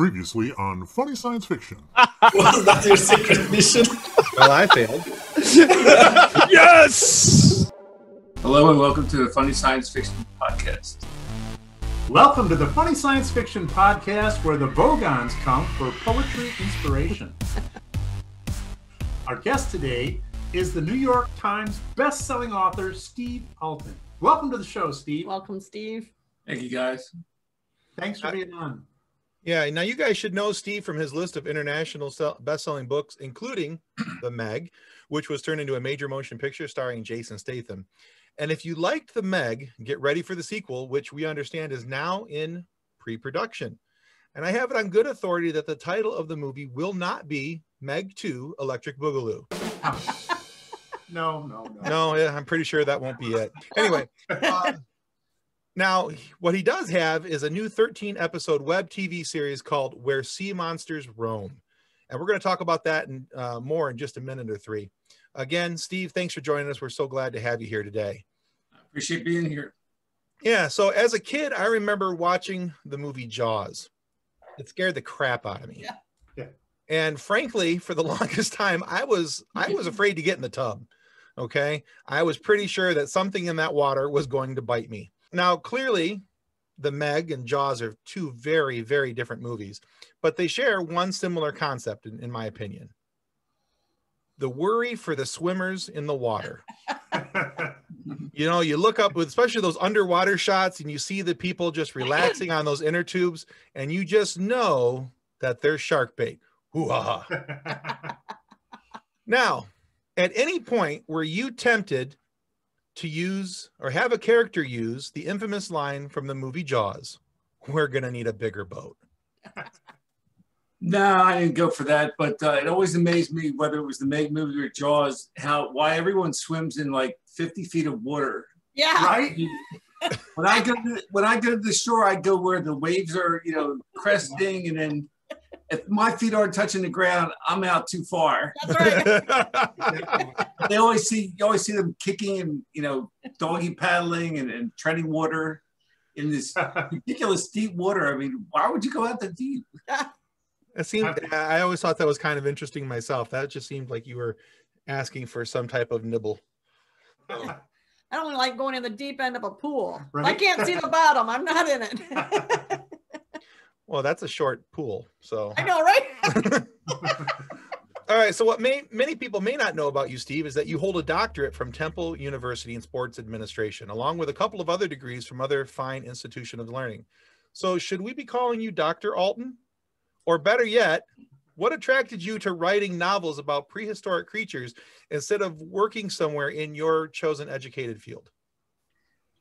Previously on Funny Science Fiction. Was that your secret mission? Well, I failed. Yes! Hello and welcome to the Funny Science Fiction Podcast. Welcome to the Funny Science Fiction Podcast, where the Vogons come for poetry inspiration. Our guest today is the New York Times best-selling author, Steve Alten. Welcome to the show, Steve. Welcome, Steve. Thank you, guys. Thanks for being on. Yeah, now you guys should know Steve from his list of international best-selling books, including The Meg, which was turned into a major motion picture starring Jason Statham. And if you liked The Meg, get ready for the sequel, which we understand is now in pre-production. And I have it on good authority that the title of the movie will not be Meg 2 Electric Boogaloo. No. No, yeah, I'm pretty sure that won't be it. Anyway, now what he does have is a new 13-episode web TV series called Where Sea Monsters Roam. And we're going to talk about that and more in just a minute or three. Again, Steve, thanks for joining us. We're so glad to have you here today. I appreciate being here. Yeah, so as a kid, I remember watching the movie Jaws. It scared the crap out of me. Yeah. And frankly, for the longest time, I was afraid to get in the tub. Okay, I was pretty sure that something in that water was going to bite me. Now, clearly, The Meg and Jaws are two very, very different movies, but they share one similar concept, in my opinion. The worry for the swimmers in the water. You know, you look up, with especially those underwater shots, and you see the people just relaxing on those inner tubes, and you just know that they're shark bait. Hoo-ha. Now, at any point were you tempted to use or have a character use the infamous line from the movie Jaws, "We're going to need a bigger boat"? No, I didn't go for that, but it always amazed me, whether it was the Meg movie or Jaws, why everyone swims in like 50 feet of water. Yeah. Right? When I go to the shore, I go where the waves are, cresting, and then if my feet aren't touching the ground, I'm out too far. That's right. You always see them kicking and doggy paddling and treading water in this ridiculous deep water. I mean, why would you go out that deep? It seemed, I always thought that was kind of interesting myself. That just seemed like you were asking for some type of nibble. I don't like going in the deep end of a pool. Right? I can't see the bottom. I'm not in it. Well, that's a short pool, so. I know, right? All right, so what many people may not know about you, Steve, is that you hold a doctorate from Temple University in sports administration, along with a couple of other degrees from other fine institutions of learning. So should we be calling you Dr. Alten? Or better yet, what attracted you to writing novels about prehistoric creatures instead of working somewhere in your chosen educated field?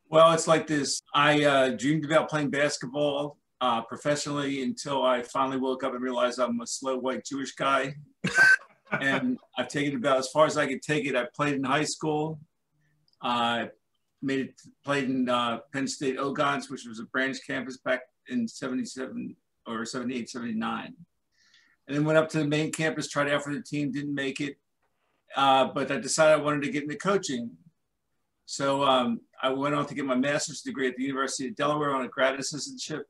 Well, it's like this. I dreamed about playing basketball professionally until I finally woke up and realized I'm a slow white Jewish guy. And I've taken it about as far as I could take it. I played in high school. Played in Penn State Ogons, which was a branch campus back in 77 or 78, 79. And then went up to the main campus, tried out for the team, didn't make it. But I decided I wanted to get into coaching. So I went on to get my master's degree at the University of Delaware on a grad assistantship.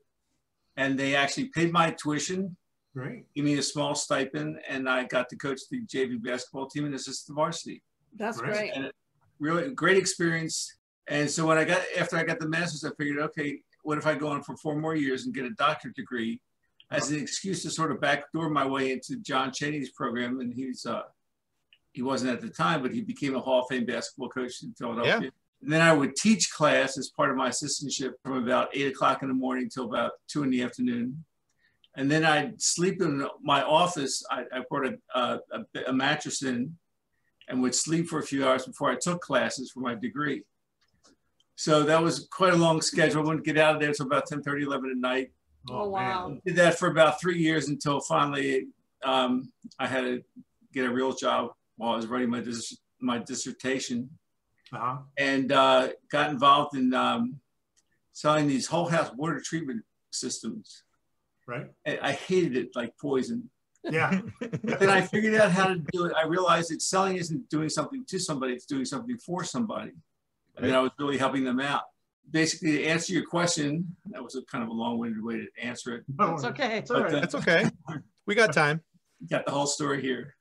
And they actually paid my tuition, Great. gave me a small stipend, and I got to coach the JV basketball team and assist the varsity. That's great. And really great experience. And so after I got the master's, I figured, okay, what if I go on for 4 more years and get a doctorate degree as an excuse to sort of backdoor my way into John Chaney's program? And he wasn't at the time, but he became a Hall of Fame basketball coach in Philadelphia. Yeah. And then I would teach class as part of my assistantship from about 8 o'clock in the morning till about 2 in the afternoon. And then I'd sleep in my office. I brought a mattress in and would sleep for a few hours before I took classes for my degree. So that was quite a long schedule. I wouldn't get out of there until about 10:30, 11 at night. Oh, wow. I did that for about 3 years until finally I had to get a real job while I was writing my dissertation. And got involved in selling these whole house water treatment systems. Right. And I hated it like poison. Yeah. But then I figured out how to do it. I realized that selling isn't doing something to somebody, it's doing something for somebody. I mean, I was really helping them out. basically, to answer your question, that was a kind of a long-winded way to answer it. It's okay. It's all right. That's okay. We got time. Got the whole story here.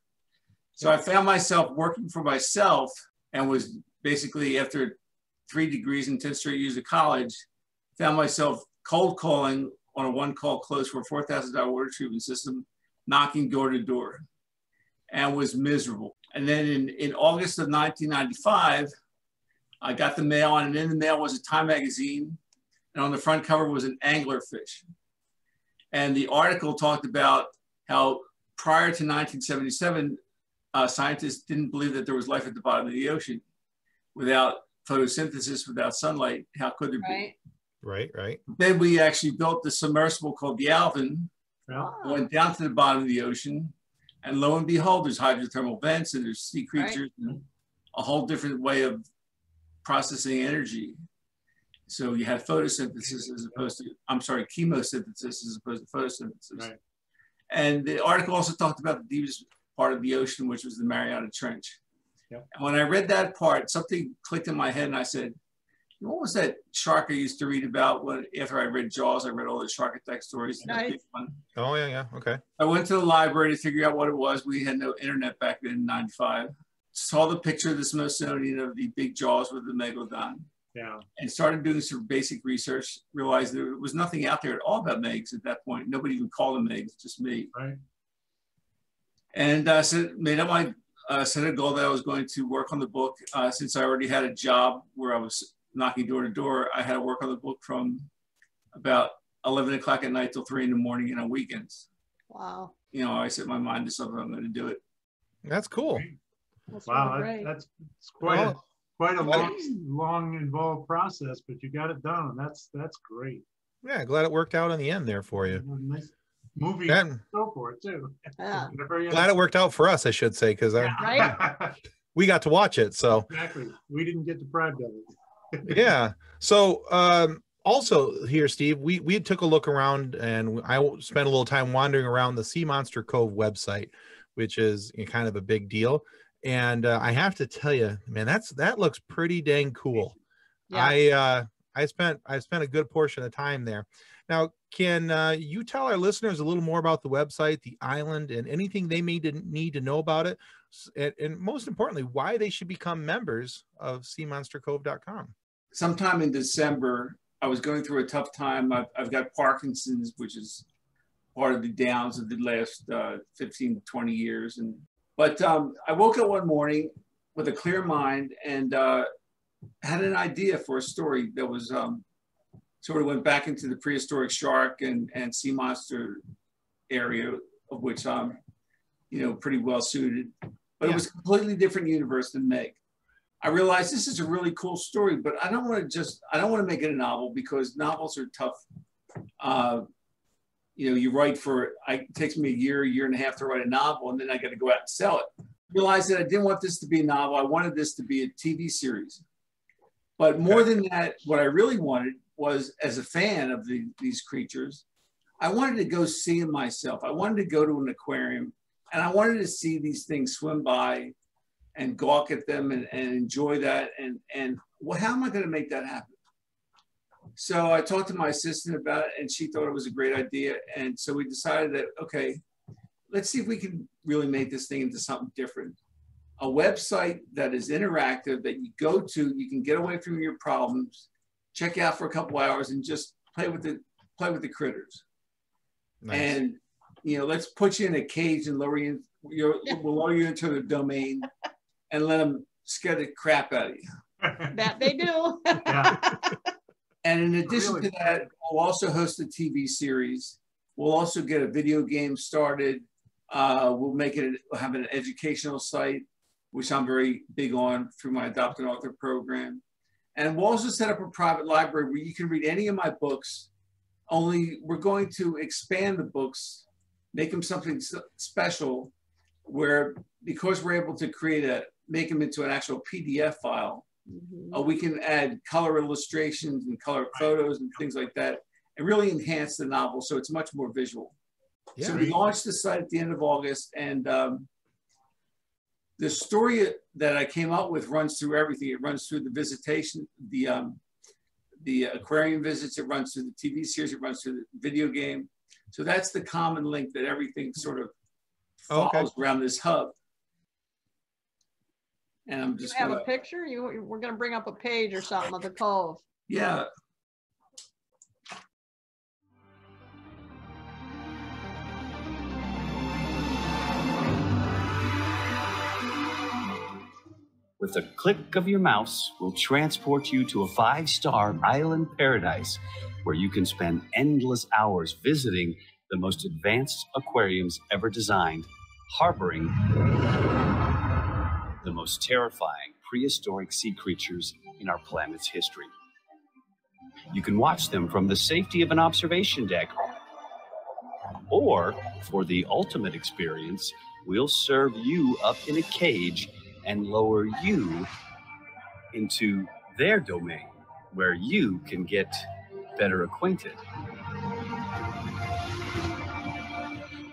So I found myself working for myself and was basically, after 3 degrees and 10 straight years of college, found myself cold calling on a one-call close for a $4,000 water treatment system, knocking door to door, and was miserable. And then in August of 1995, I got the mail, and in the mail was a Time magazine, and on the front cover was an anglerfish. And the article talked about how prior to 1977, scientists didn't believe that there was life at the bottom of the ocean. Without photosynthesis, without sunlight, how could there be? Right. Then we actually built the submersible called the Alten, went down to the bottom of the ocean, and lo and behold, there's hydrothermal vents and there's sea creatures and a whole different way of processing energy. So you had photosynthesis as opposed to, chemosynthesis as opposed to photosynthesis. Right. And the article also talked about the deepest part of the ocean, which was the Mariana Trench. Yep. And when I read that part, something clicked in my head and I said, what was that shark I used to read about after I read Jaws? I read all the shark attack stories. Nice. Oh, yeah. Okay. I went to the library to figure out what it was. We had no internet back then in 95. Saw the picture of the Smithsonian of the big jaws with the Megalodon. Yeah. And started doing some basic research, realized there was nothing out there at all about Megs at that point. Nobody even called them Megs, just me. Right. And made up my set a goal that I was going to work on the book. Since I already had a job where I was knocking door to door, I had to work on the book from about 11 o'clock at night till 3 in the morning and on weekends. Wow. You know, I set my mind to something, I'm going to do it. That's cool. That's wow, really that's quite a long, involved process, but you got it done. That's great. Yeah, glad it worked out in the end there for you. Nice movie and so forth too. Yeah. Glad it worked out for us, I should say, because we got to watch it. So exactly, we didn't get deprived of it. Yeah. So also here, Steve, we took a look around, and I spent a little time wandering around the Sea Monster Cove website, which is kind of a big deal. And I have to tell you, man, that looks pretty dang cool. Yeah. I spent a good portion of time there. Now, can you tell our listeners a little more about the website, the island, and anything they may need to know about it? And most importantly, why they should become members of SeaMonsterCove.com. Sometime in December, I was going through a tough time. I've got Parkinson's, which is part of the downs of the last 15 to 20 years. But I woke up one morning with a clear mind and had an idea for a story that was sort of went back into the prehistoric shark and sea monster area, of which I'm, pretty well suited. But it was a completely different universe than Meg. I realized this is a really cool story, but I don't want to make it a novel because novels are tough. You write it takes me a year and a half to write a novel, and then I got to go out and sell it. Realized that I didn't want this to be a novel. I wanted this to be a TV series. But more than that, what I really wanted was, as a fan of these creatures, I wanted to go see them myself. I wanted to go to an aquarium, and I wanted to see these things swim by and gawk at them and enjoy that. And how am I going to make that happen? So I talked to my assistant about it, and she thought it was a great idea. And so we decided that, okay, let's see if we can really make this thing into something different. A website that is interactive, that you go to, you can get away from your problems, check out for a couple hours, and just play with the critters. Nice. And let's put you in a cage and we'll lower you into the domain and let them scare the crap out of you. That they do. Yeah. And in addition to that, we'll also host a TV series. We'll also get a video game started. We'll have an educational site, which I'm very big on through my Adopt an Author program. And we'll also set up a private library where you can read any of my books, only we're going to expand the books, make them something special, where because we're able to make them into an actual PDF file, we can add color illustrations and color photos and things like that, and really enhance the novel so it's much more visual. Yeah. So we launched the site at the end of August, and the story that I came up with runs through everything. It runs through the visitation, the the aquarium visits, it runs through the TV series, it runs through the video game. So that's the common link that everything sort of follows around this hub. And I'm just have a picture. We're gonna bring up a page or something of the cove. Yeah. With a click of your mouse, we'll transport you to a 5-star island paradise where you can spend endless hours visiting the most advanced aquariums ever designed, harboring the most terrifying prehistoric sea creatures in our planet's history. You can watch them from the safety of an observation deck, or for the ultimate experience, we'll serve you up in a cage and lower you into their domain where you can get better acquainted.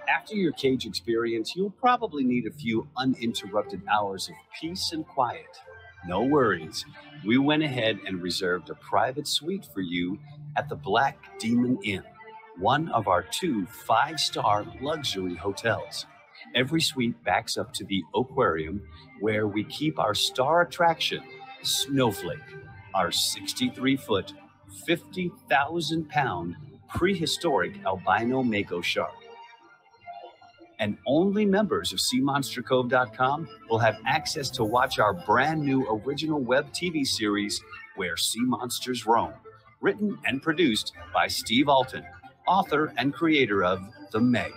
After your cage experience, you'll probably need a few uninterrupted hours of peace and quiet. No worries. We went ahead and reserved a private suite for you at the Black Demon Inn, one of our 2 5-star luxury hotels. Every suite backs up to the aquarium where we keep our star attraction, Snowflake, our 63-foot, 50,000-pound prehistoric albino mako shark. And only members of SeaMonsterCove.com will have access to watch our brand new original web TV series, Where Sea Monsters Roam, written and produced by Steve Alten, author and creator of The Meg.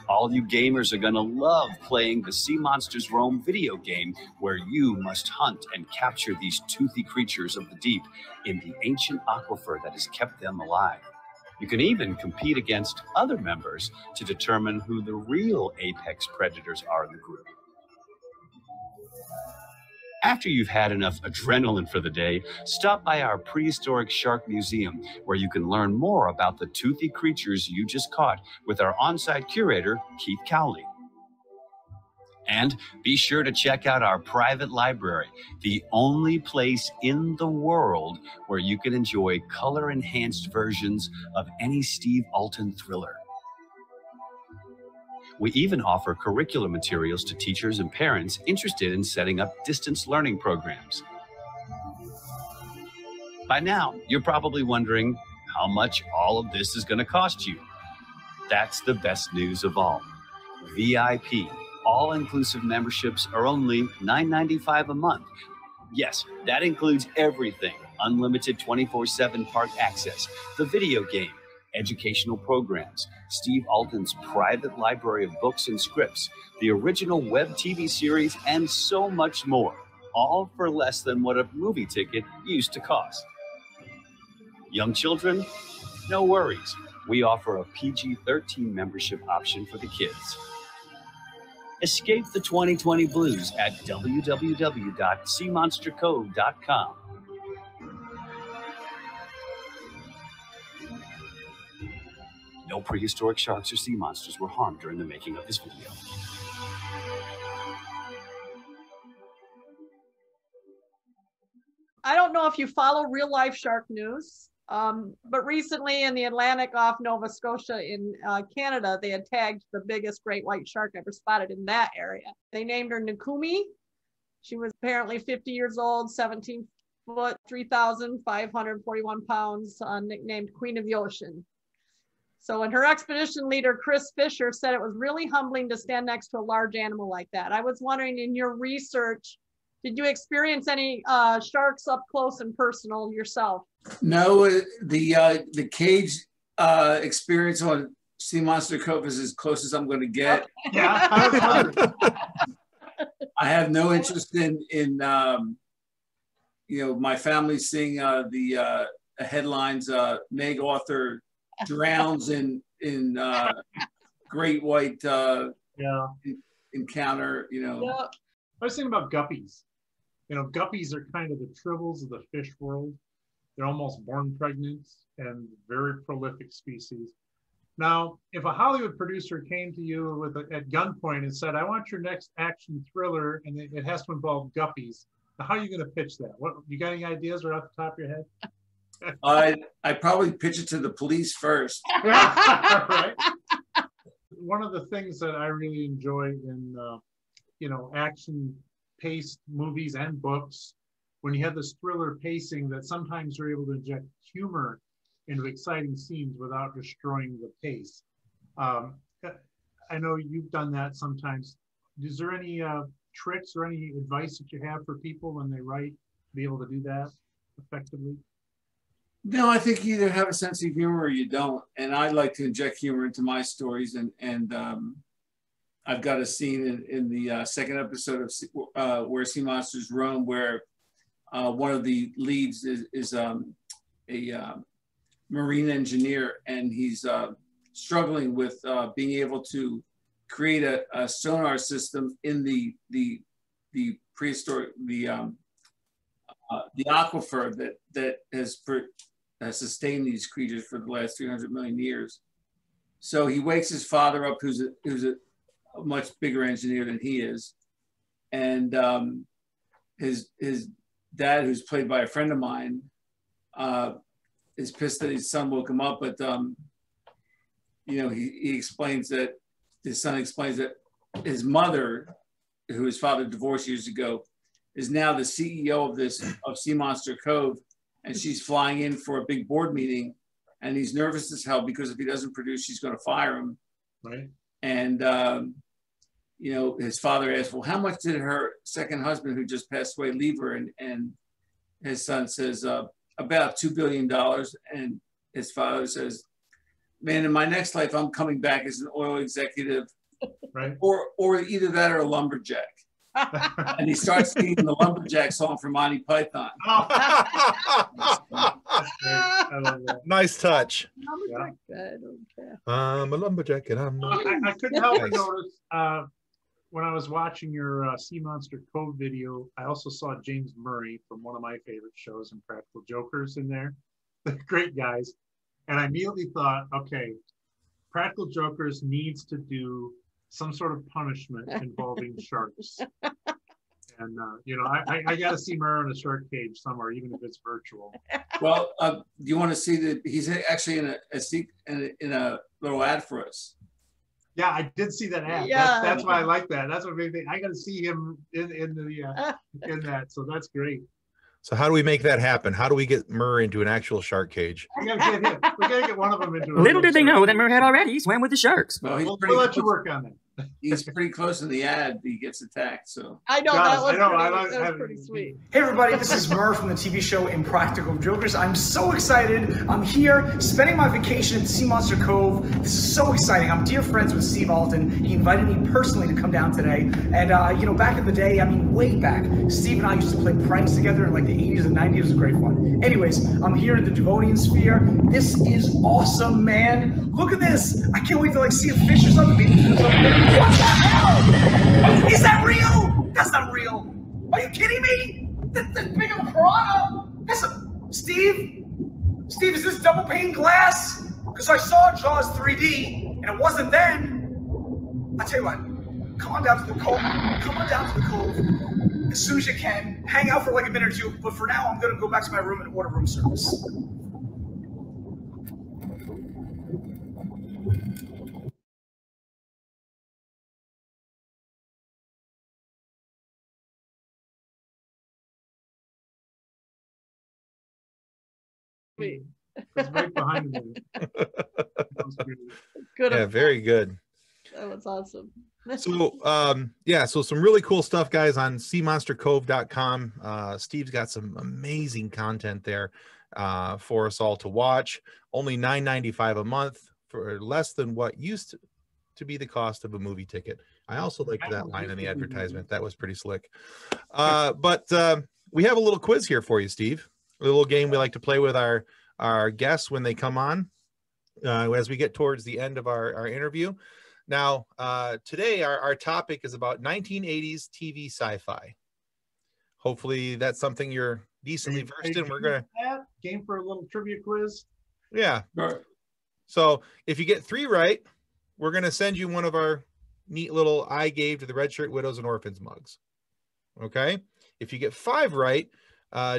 All you gamers are going to love playing the Sea Monsters Roam video game, where you must hunt and capture these toothy creatures of the deep in the ancient aquifer that has kept them alive. You can even compete against other members to determine who the real apex predators are in the group. After you've had enough adrenaline for the day, stop by our Prehistoric Shark Museum, where you can learn more about the toothy creatures you just caught with our on-site curator, Keith Cowley. And be sure to check out our private library, the only place in the world where you can enjoy color-enhanced versions of any Steve Alten thriller. We even offer curriculum materials to teachers and parents interested in setting up distance learning programs. By now, you're probably wondering how much all of this is going to cost you. That's the best news of all. VIP, all-inclusive memberships are only $9.95 a month. Yes, that includes everything. Unlimited 24/7 park access, the video game, educational programs, Steve Alten's private library of books and scripts, the original web TV series, and so much more, all for less than what a movie ticket used to cost. Young children, no worries. We offer a PG-13 membership option for the kids. Escape the 2020 blues at www.seamonstercove.com. No prehistoric sharks or sea monsters were harmed during the making of this video. I don't know if you follow real life shark news, but recently in the Atlantic off Nova Scotia in Canada, they had tagged the biggest great white shark ever spotted in that area. They named her Nikumi. She was apparently 50 years old, 17 foot, 3,541 pounds, nicknamed Queen of the Ocean. So, and her expedition leader, Chris Fisher, said it was really humbling to stand next to a large animal like that. I was wondering, in your research, did you experience any sharks up close and personal yourself? No, the cage experience on Sea Monster Cove is as close as I'm going to get. Yeah. I have no interest in my family seeing the headlines, Meg author drowns in great white encounter, Yeah. I was thinking about guppies. Guppies are kind of the tribbles of the fish world. They're almost born pregnant and very prolific species. Now, if a Hollywood producer came to you at gunpoint and said, I want your next action thriller and it has to involve guppies, How are you going to pitch that? What you got any ideas right off the top of your head? I probably pitch it to the police first. Right. One of the things that I really enjoy in action-paced movies and books, when you have this thriller pacing, that sometimes you're able to inject humor into exciting scenes without destroying the pace. I know you've done that sometimes. Is there any tricks or any advice that you have for people when they write to be able to do that effectively? No, I think you either have a sense of humor or you don't. And I like to inject humor into my stories. And I've got a scene in the second episode of Where Sea Monsters Roam, where one of the leads is a marine engineer, and he's struggling with being able to create a sonar system in the prehistoric, the aquifer that has sustained these creatures for the last 300 million years. So he wakes his father up, who's a much bigger engineer than he is, and his dad, who's played by a friend of mine, is pissed that his son woke him up, but he explains that his son explains that his mother, who his father divorced years ago, is now the CEO of Sea Monster Cove, and she's flying in for a big board meeting, and he's nervous as hell because if he doesn't produce, she's going to fire him. Right. And his father asked, "Well, how much did her second husband, who just passed away, leave her?" And his son says, "About $2 billion." And his father says, "Man, in my next life, I'm coming back as an oil executive, right? Or either that or a lumberjack." And he starts singing the lumberjack song from Monty Python. I love that. Nice touch. Lumberjack, I don't care. I'm a lumberjack and I'm not. I couldn't help but notice when I was watching your Sea Monster Cove video, I also saw James Murray from one of my favorite shows, Impractical Jokers, in there. They're great guys. And I immediately thought, okay, Practical Jokers needs to do some sort of punishment involving sharks. And, I got to see Murray in a shark cage somewhere, even if it's virtual. Well, do you want to see that he's actually in a little ad for us? Yeah, I did see that ad. Yeah. That's why I like that. That's what made me. I got to see him in that. So that's great. So how do we make that happen? How do we get Murray into an actual shark cage? We gotta get him. We gotta get one of them into. Little did they know that Murray had already swam with the sharks. Well, we'll let you work on that. He's pretty close in the ad. He gets attacked. So I know that was pretty sweet. Hey everybody, this is Murr from the TV show Impractical Jokers. I'm so excited. I'm here spending my vacation at Sea Monster Cove. This is so exciting. I'm dear friends with Steve Alten. He invited me personally to come down today. And back in the day, way back, Steve and I used to play pranks together in like the 80s and 90s. It was great fun. Anyways, I'm here in the Devonian Sphere. This is awesome, man. Look at this. I can't wait to see a fish or something. What the hell? Is that real? That's not real. Are you kidding me? This big of a piranha? Steve? Steve, is this double pane glass? Because I saw Jaws 3D, and it wasn't then. I tell you what, come on down to the cove. Come on down to the cove as soon as you can. Hang out for like a minute or two, but for now, I'm going to go back to my room and order room service. It's right behind me. Good. Yeah, very good. That was awesome. So some really cool stuff, guys, on seamonstercove.com. Steve's got some amazing content there for us all to watch. Only $9.95 a month for less than what used to be the cost of a movie ticket. I also liked that line in the advertisement. That was pretty slick. But we have a little quiz here for you, Steve. A little game we like to play with our guests when they come on as we get towards the end of our interview. Now, today our topic is about 1980s TV sci-fi. Hopefully that's something you're decently versed in. We're going to game for a little trivia quiz. Yeah. Right. So if you get 3 right, we're going to send you one of our neat little I gave to the Red Shirt Widows and Orphans mugs. Okay. If you get 5 right,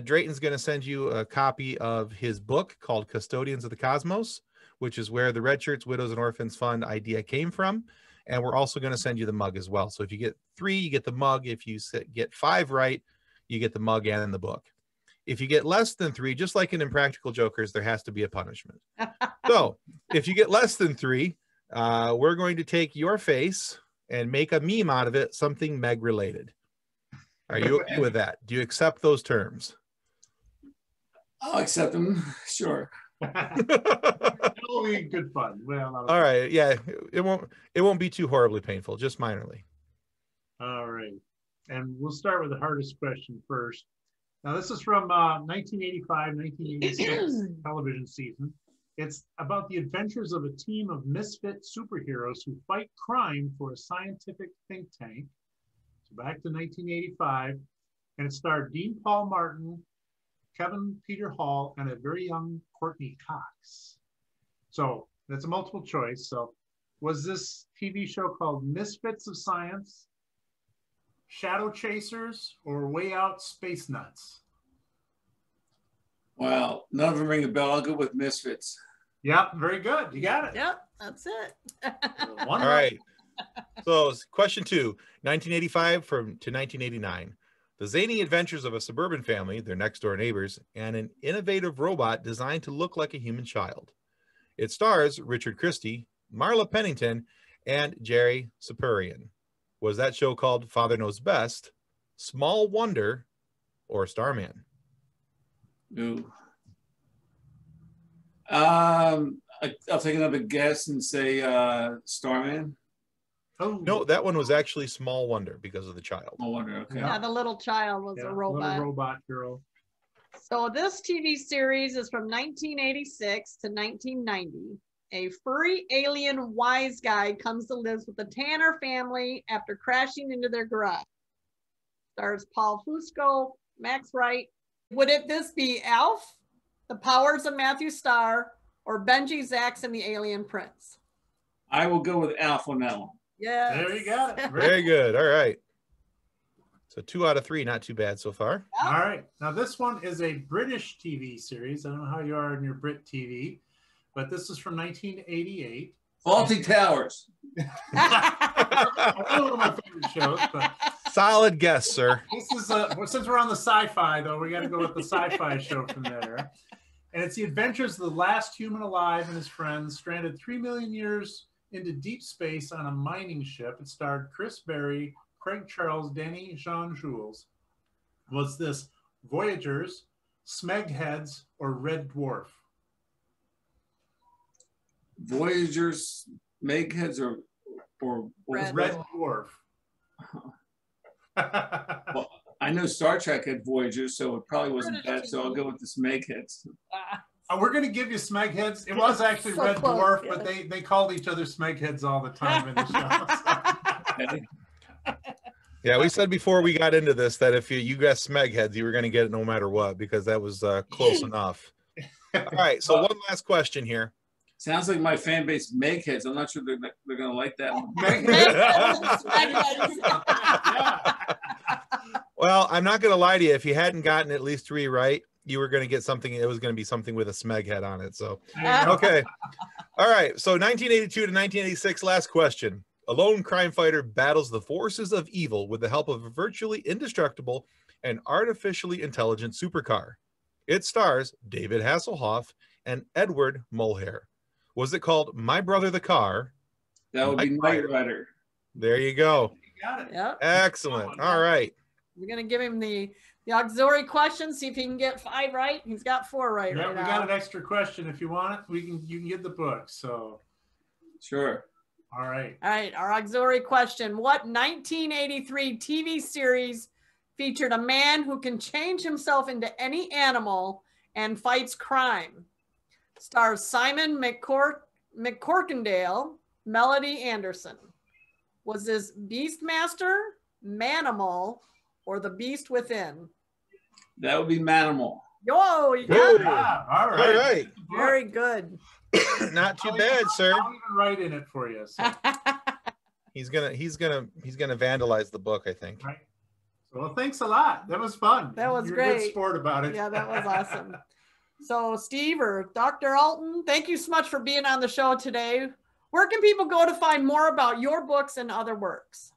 Drayton's going to send you a copy of his book called Custodians of the Cosmos, which is where the Red Shirts, Widows, and Orphans Fund idea came from. And we're also going to send you the mug as well. So if you get 3, you get the mug. If you get 5 right, you get the mug and the book. If you get less than 3, just like in Impractical Jokers, there has to be a punishment. So if you get less than 3, we're going to take your face and make a meme out of it, something Meg related. Are you okay with that? Do you accept those terms? I'll accept them. Sure. It'll be good fun. Well, all right. Yeah, it won't be too horribly painful, just minorly. All right. And we'll start with the hardest question first. Now, this is from 1985-1986 television season. It's about the adventures of a team of misfit superheroes who fight crime for a scientific think tank. So back to 1985, and it starred Dean Paul Martin, Kevin Peter Hall, and a very young Courtney Cox. So that's a multiple choice. So was this TV show called Misfits of Science, Shadow Chasers, or Way Out Space Nuts? Wow, none of them ring a bell. I'll go with Misfits. Yep, very good. You got it. Yep, that's it. All right. So question 2, 1985 to 1989. The zany adventures of a suburban family, their next door neighbors, and an innovative robot designed to look like a human child. It stars Richard Christie, Marla Pennington, and Jerry Sapurian. Was that show called Father Knows Best, Small Wonder, or Starman? Ooh. I'll take another guess and say Starman. Oh No, that one was actually Small Wonder because of the child. Small Wonder, okay. Yeah, the little child was a robot. Little robot girl. So this TV series is from 1986 to 1990. A furry alien wise guy comes to live with the Tanner family after crashing into their garage. Stars Paul Fusco, Max Wright. Would this be Alf, The Powers of Matthew Starr, or Benji, Zax, and the Alien Prince? I will go with Alf on that one. Yeah. There you got it. Very good. All right. So 2 out of 3, not too bad so far. All right. Now this one is a British TV series. I don't know how you are in your Brit TV, but this is from 1988. Faulty Towers. One of my favorite shows, but Solid guess, sir. this is since we're on the sci-fi though, we got to go with the sci-fi show from there. And it's the adventures of the last human alive and his friends stranded 3 million years into deep space on a mining ship. It starred Chris Berry, Craig Charles, Danny Jean-Jules. Was this Voyagers, Smegheads, or Red Dwarf? Voyagers, Megheads, or Red Dwarf. Well, I know Star Trek had Voyagers, so it probably wasn't bad. So I'll go with the Smegheads. We're going to give you Smegheads. It was actually So Red close, Dwarf, yeah. but they called each other Smegheads all the time in the show. Okay. Yeah, we said before we got into this that if you guessed Smegheads, you were going to get it no matter what because that was close enough. All right, so one last question here. Sounds like my fan base Megheads. I'm not sure they're going to like that one. Well, I'm not going to lie to you. If you hadn't gotten at least 3 right, you were going to get something. It was going to be something with a Smeg head on it. So, okay. All right. So 1982 to 1986, last question. A lone crime fighter battles the forces of evil with the help of a virtually indestructible and artificially intelligent supercar. It stars David Hasselhoff and Edward Mulhare. Was it called My Brother the Car? That would be Knight Rider. There you go. You got it. Yep. Excellent. All right. We're going to give him the auxiliary question, see if he can get 5 right. He's got 4 right. Yeah, right we now. got an extra question if you want it. You can get the book. So, Sure. all right. All right, our auxiliary question. What 1983 TV series featured a man who can change himself into any animal and fights crime? Stars Simon McCorkindale, Melody Anderson. Was this Beastmaster, Manimal, or The Beast Within? That would be Manimal. Yo, you got it. Yeah, all right. All right. Very good. Not too bad, sir. I'll even write in it for you. So, He's gonna vandalize the book, I think. right. Well, thanks a lot. That was fun. That was You're great. A good sport about it. Yeah, that was awesome. So Steve or Dr. Alten, thank you so much for being on the show today. Where can people go to find more about your books and other works?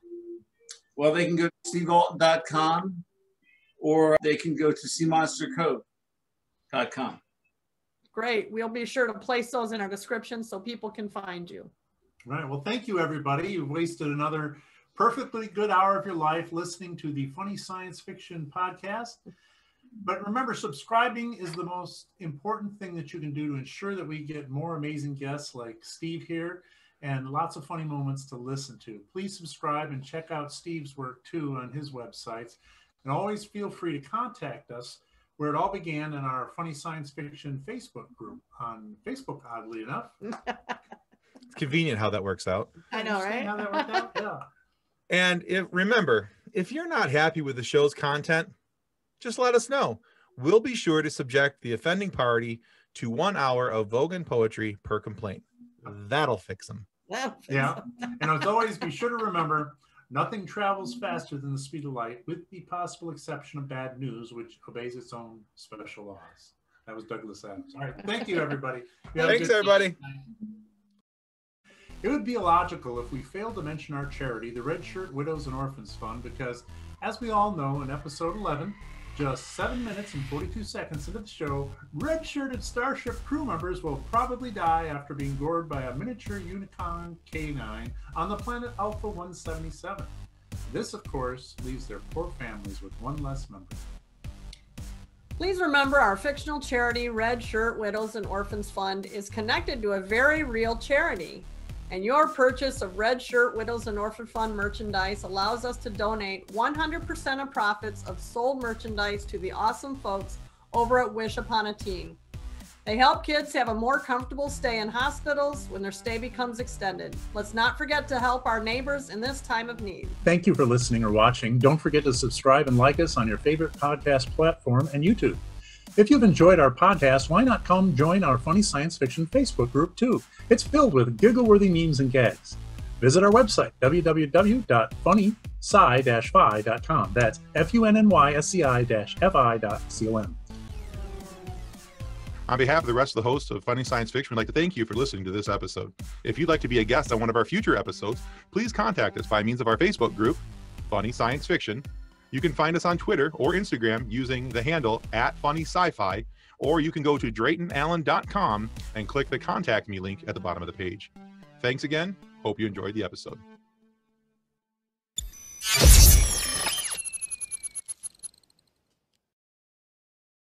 Well, they can go to stevealten.com or they can go to seamonstercove.com. Great. We'll be sure to place those in our description so people can find you. All right. Well, thank you, everybody. You've wasted another perfectly good hour of your life listening to the Funny Science Fiction podcast. But remember, subscribing is the most important thing that you can do to ensure that we get more amazing guests like Steve here and lots of funny moments to listen to. Please subscribe and check out Steve's work too on his websites. And always feel free to contact us, where it all began in our Funny Science Fiction Facebook group on Facebook, oddly enough. It's convenient how that works out. I know, right? How that worked out? Yeah. And remember, if you're not happy with the show's content, just let us know. We'll be sure to subject the offending party to 1 hour of Vogan poetry per complaint. That'll fix them. Yeah. And as always, be sure to remember, nothing travels faster than the speed of light, with the possible exception of bad news, which obeys its own special laws. That was Douglas Adams. All right. Thank you, everybody. Thanks, everybody. It would be illogical if we failed to mention our charity, the Red Shirt Widows and Orphans Fund, because, as we all know, in episode 11, just 7 minutes and 42 seconds into the show, red-shirted Starship crew members will probably die after being gored by a miniature Unicon K9 on the planet Alpha 177. This, of course, leaves their poor families with one less member. Please remember our fictional charity, Red Shirt Widows and Orphans Fund, is connected to a very real charity. And your purchase of Red Shirt Widows and Orphan Fund merchandise allows us to donate 100% of profits of sold merchandise to the awesome folks over at Wish Upon a Teen. They help kids have a more comfortable stay in hospitals when their stay becomes extended. Let's not forget to help our neighbors in this time of need. Thank you for listening or watching. Don't forget to subscribe and like us on your favorite podcast platform and YouTube. If you've enjoyed our podcast, why not come join our Funny Science Fiction Facebook group too? It's filled with giggle-worthy memes and gags. Visit our website, www.funnysci-fi.com. That's funnysci-fi.com. On behalf of the rest of the hosts of Funny Science Fiction, we'd like to thank you for listening to this episode. If you'd like to be a guest on one of our future episodes, please contact us by means of our Facebook group, Funny Science Fiction. You can find us on Twitter or Instagram using the handle @funnysci-fi, or you can go to draytonallen.com and click the Contact Me link at the bottom of the page. Thanks again. Hope you enjoyed the episode.